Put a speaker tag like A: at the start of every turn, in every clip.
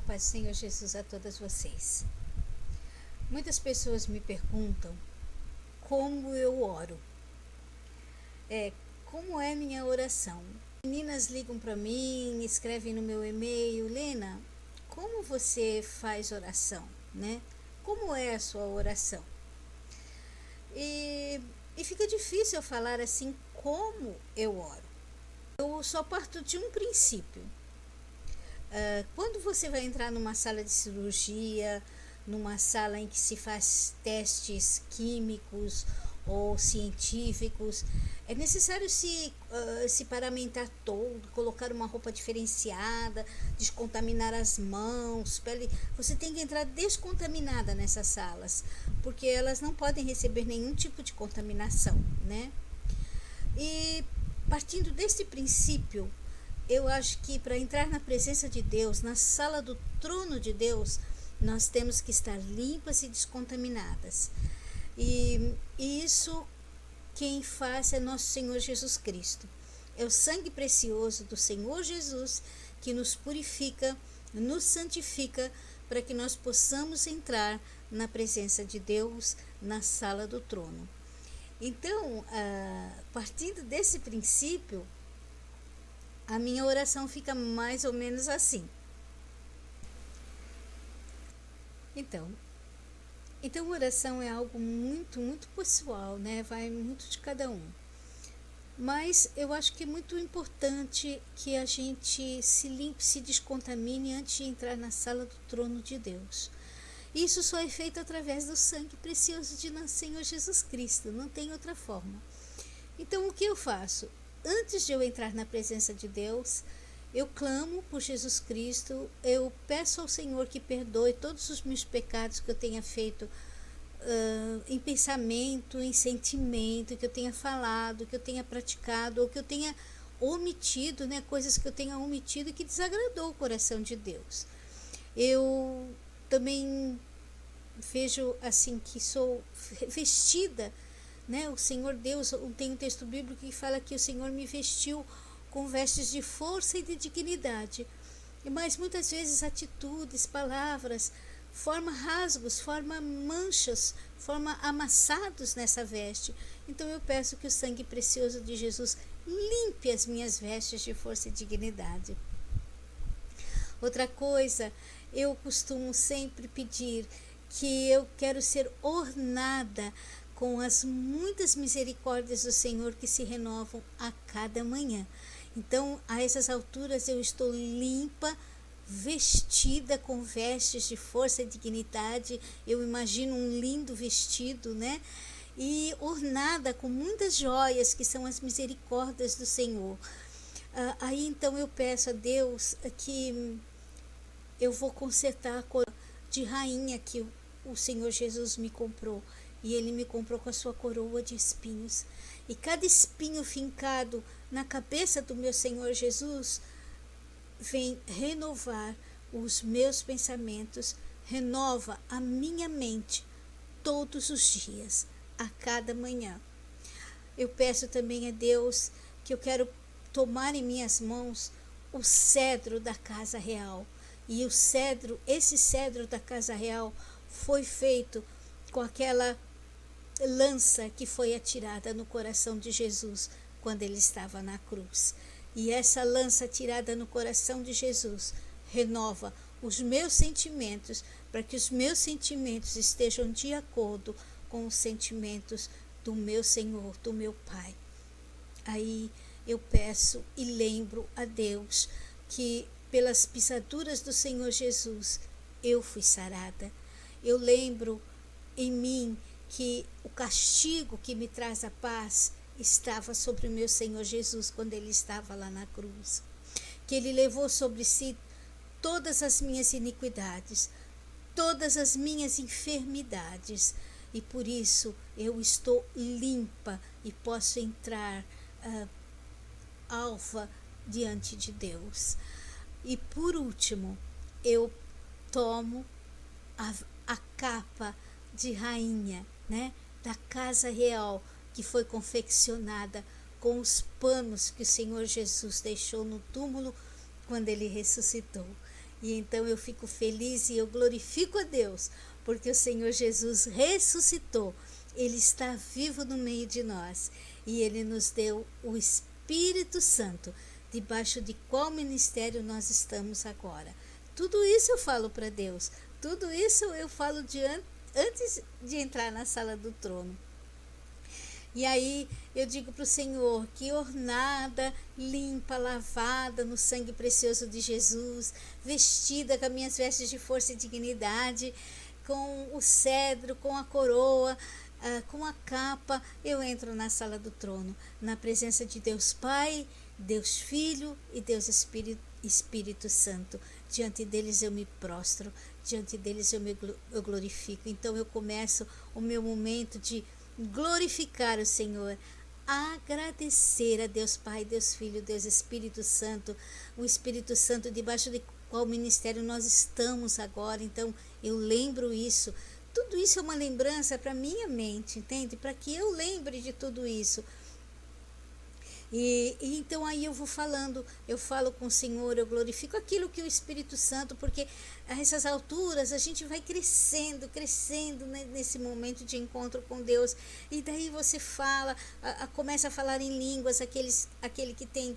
A: paz do Senhor Jesus a todas vocês. Muitas pessoas me perguntam como eu oro. Como é minha oração? Meninas ligam para mim, escrevem no meu e-mail: Lena, como você faz oração, né? Como é a sua oração? E fica difícil eu falar assim como eu oro. Eu só parto de um princípio. Quando você vai entrar numa sala de cirurgia, numa sala em que se faz testes químicos ou científicos, é necessário se paramentar todo, colocar uma roupa diferenciada, descontaminar as mãos, pele. Você tem que entrar descontaminada nessas salas, porque elas não podem receber nenhum tipo de contaminação, né? E partindo desse princípio, eu acho que para entrar na presença de Deus, na sala do trono de Deus, nós temos que estar limpas e descontaminadas. E isso quem faz é nosso Senhor Jesus Cristo. É o sangue precioso do Senhor Jesus que nos purifica, nos santifica, para que nós possamos entrar na presença de Deus, na sala do trono. Então, partindo desse princípio, a minha oração fica mais ou menos assim. Então oração é algo muito, muito pessoal, né? Vai muito de cada um. Mas eu acho que é muito importante que a gente se limpe, se descontamine antes de entrar na sala do trono de Deus. Isso só é feito através do sangue precioso de nosso Senhor Jesus Cristo, não tem outra forma. Então o que eu faço? Antes de eu entrar na presença de Deus, eu clamo por Jesus Cristo, eu peço ao Senhor que perdoe todos os meus pecados que eu tenha feito em pensamento, em sentimento, que eu tenha falado, que eu tenha praticado, ou que eu tenha omitido, né, coisas que eu tenha omitido e que desagradou o coração de Deus. Eu também vejo assim que sou vestida, né? O Senhor Deus, tem um texto bíblico que fala que o Senhor me vestiu com vestes de força e de dignidade. Mas muitas vezes atitudes, palavras, forma rasgos, forma manchas, forma amassados nessa veste. Então eu peço que o sangue precioso de Jesus limpe as minhas vestes de força e dignidade. Outra coisa, eu costumo sempre pedir que eu quero ser ornada com as muitas misericórdias do Senhor que se renovam a cada manhã. Então, a essas alturas eu estou limpa, vestida com vestes de força e dignidade. Eu imagino um lindo vestido, né? E ornada com muitas joias que são as misericórdias do Senhor. Aí então eu peço a Deus que eu vou consertar a coroa de rainha que o Senhor Jesus me comprou. E Ele me comprou com a sua coroa de espinhos. E cada espinho fincado na cabeça do meu Senhor Jesus vem renovar os meus pensamentos, renova a minha mente todos os dias, a cada manhã. Eu peço também a Deus que eu quero tomar em minhas mãos o cedro da casa real. E esse cedro da casa real foi feito com aquela lança que foi atirada no coração de Jesus quando ele estava na cruz. E essa lança atirada no coração de Jesus renova os meus sentimentos, para que os meus sentimentos estejam de acordo com os sentimentos do meu Senhor, do meu Pai. Aí eu peço e lembro a Deus que pelas pisaduras do Senhor Jesus eu fui sarada. Eu lembro em mim que o castigo que me traz a paz estava sobre o meu Senhor Jesus quando ele estava lá na cruz. Que ele levou sobre si todas as minhas iniquidades, todas as minhas enfermidades. E por isso eu estou limpa e posso entrar alva diante de Deus. E por último, eu tomo a capa de rainha, né, da casa real, que foi confeccionada com os panos que o Senhor Jesus deixou no túmulo quando ele ressuscitou. E então eu fico feliz e eu glorifico a Deus, porque o Senhor Jesus ressuscitou. Ele está vivo no meio de nós e Ele nos deu o Espírito Santo, debaixo de qual ministério nós estamos agora. Tudo isso eu falo para Deus, tudo isso eu falo antes de entrar na sala do trono. E aí eu digo para o Senhor, que ornada, limpa, lavada no sangue precioso de Jesus, vestida com as minhas vestes de força e dignidade, com o cedro, com a coroa, com a capa, eu entro na sala do trono, na presença de Deus Pai, Deus Filho e Deus Espírito Santo. Diante deles eu me prostro, diante deles eu glorifico. Então eu começo o meu momento de glorificar o Senhor, agradecer a Deus Pai, Deus Filho, Deus Espírito Santo, o Espírito Santo debaixo de qual ministério nós estamos agora. Então eu lembro isso, tudo isso é uma lembrança para minha mente, entende? Para que eu lembre de tudo isso. E então aí eu vou falando, eu falo com o Senhor, eu glorifico aquilo que o Espírito Santo, porque a essas alturas a gente vai crescendo nesse momento de encontro com Deus, e daí você fala, começa a falar em línguas, aquele que tem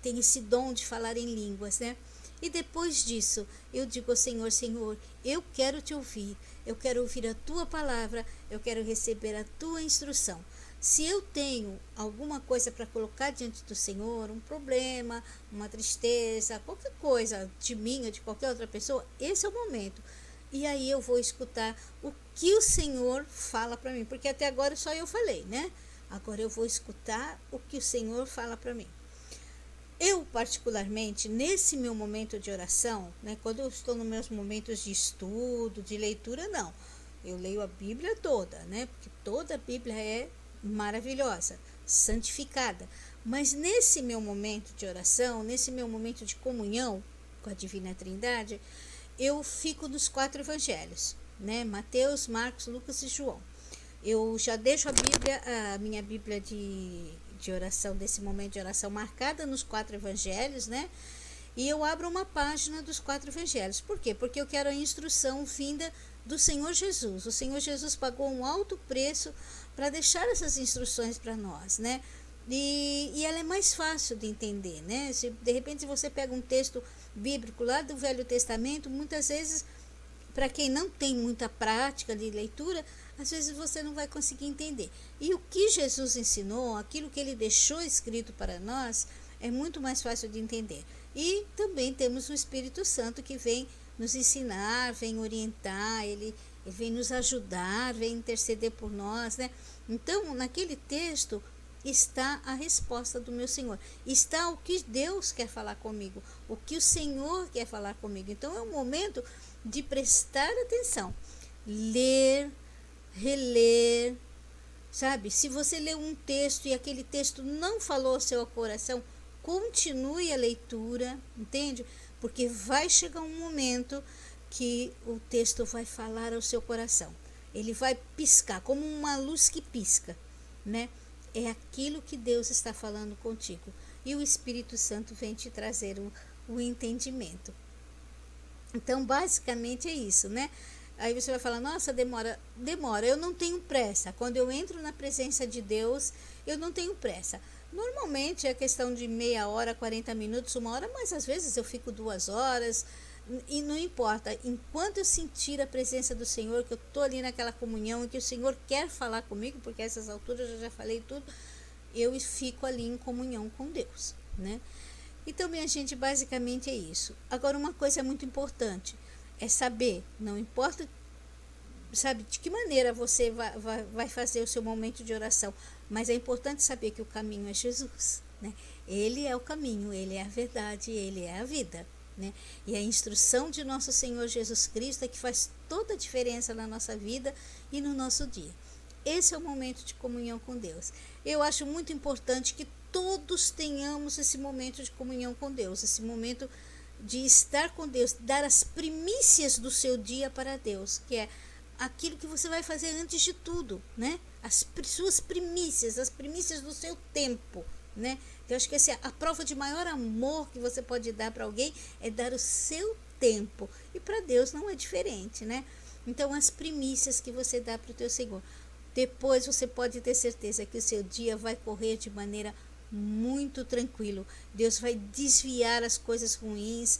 A: esse dom de falar em línguas, né? E depois disso, eu digo ao Senhor, Senhor, eu quero te ouvir, eu quero ouvir a tua palavra, eu quero receber a tua instrução. Se eu tenho alguma coisa para colocar diante do Senhor, um problema, uma tristeza, qualquer coisa de mim ou de qualquer outra pessoa, esse é o momento. E aí eu vou escutar o que o Senhor fala para mim, porque até agora só eu falei, né? Agora eu vou escutar o que o Senhor fala para mim. Eu, particularmente, nesse meu momento de oração, né, quando eu estou nos meus momentos de estudo, de leitura, não. Eu leio a Bíblia toda, né? Porque toda a Bíblia é maravilhosa, santificada. Mas nesse meu momento de oração, nesse meu momento de comunhão com a Divina Trindade, eu fico nos 4 evangelhos, né? Mateus, Marcos, Lucas e João. Eu já deixo a minha Bíblia de oração, desse momento de oração, marcada nos 4 evangelhos, né? E eu abro uma página dos 4 evangelhos. Por quê? Porque eu quero a instrução vinda do Senhor Jesus. O Senhor Jesus pagou um alto preço para deixar essas instruções para nós, né? E ela é mais fácil de entender, né? Se de repente você pega um texto bíblico lá do Velho Testamento, muitas vezes, para quem não tem muita prática de leitura, às vezes você não vai conseguir entender. E o que Jesus ensinou, aquilo que ele deixou escrito para nós, é muito mais fácil de entender. E também temos o Espírito Santo que vem nos ensinar, vem orientar, ele vem nos ajudar, vem interceder por nós, né? Então, naquele texto está a resposta do meu Senhor. Está o que Deus quer falar comigo, o que o Senhor quer falar comigo. Então, é um momento de prestar atenção, ler, reler, sabe? Se você leu um texto e aquele texto não falou ao seu coração, continue a leitura, entende? Porque vai chegar um momento que o texto vai falar ao seu coração. Ele vai piscar, como uma luz que pisca, né? É aquilo que Deus está falando contigo. E o Espírito Santo vem te trazer o entendimento. Então, basicamente é isso, né? Aí você vai falar, nossa, demora, eu não tenho pressa. Quando eu entro na presença de Deus, eu não tenho pressa. Normalmente é questão de meia hora, 40 minutos, 1 hora, mas às vezes eu fico 2 horas, e não importa. Enquanto eu sentir a presença do Senhor, que eu estou ali naquela comunhão e que o Senhor quer falar comigo, porque a essas alturas eu já falei tudo, eu fico ali em comunhão com Deus, né? Então, minha gente, basicamente é isso. Agora, uma coisa muito importante é saber, não importa, sabe, de que maneira você vai fazer o seu momento de oração, mas é importante saber que o caminho é Jesus, né? Ele é o caminho, ele é a verdade, ele é a vida, né? E a instrução de nosso Senhor Jesus Cristo é que faz toda a diferença na nossa vida e no nosso dia. Esse é o momento de comunhão com Deus. Eu acho muito importante que todos tenhamos esse momento de comunhão com Deus, esse momento de estar com Deus, dar as primícias do seu dia para Deus, que é aquilo que você vai fazer antes de tudo, né? As suas primícias, as primícias do seu tempo, né? Então, eu acho que a prova de maior amor que você pode dar para alguém é dar o seu tempo. E para Deus não é diferente, né? Então, as primícias que você dá para o teu Senhor. Depois você pode ter certeza que o seu dia vai correr de maneira muito tranquilo. Deus vai desviar as coisas ruins.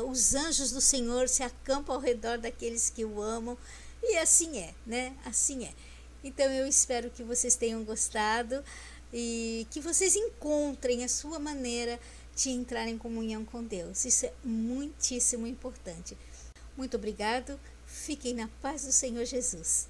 A: Os anjos do Senhor se acampam ao redor daqueles que o amam. E assim é, né? Assim é. Então eu espero que vocês tenham gostado e que vocês encontrem a sua maneira de entrar em comunhão com Deus. Isso é muitíssimo importante. Muito obrigado. Fiquem na paz do Senhor Jesus.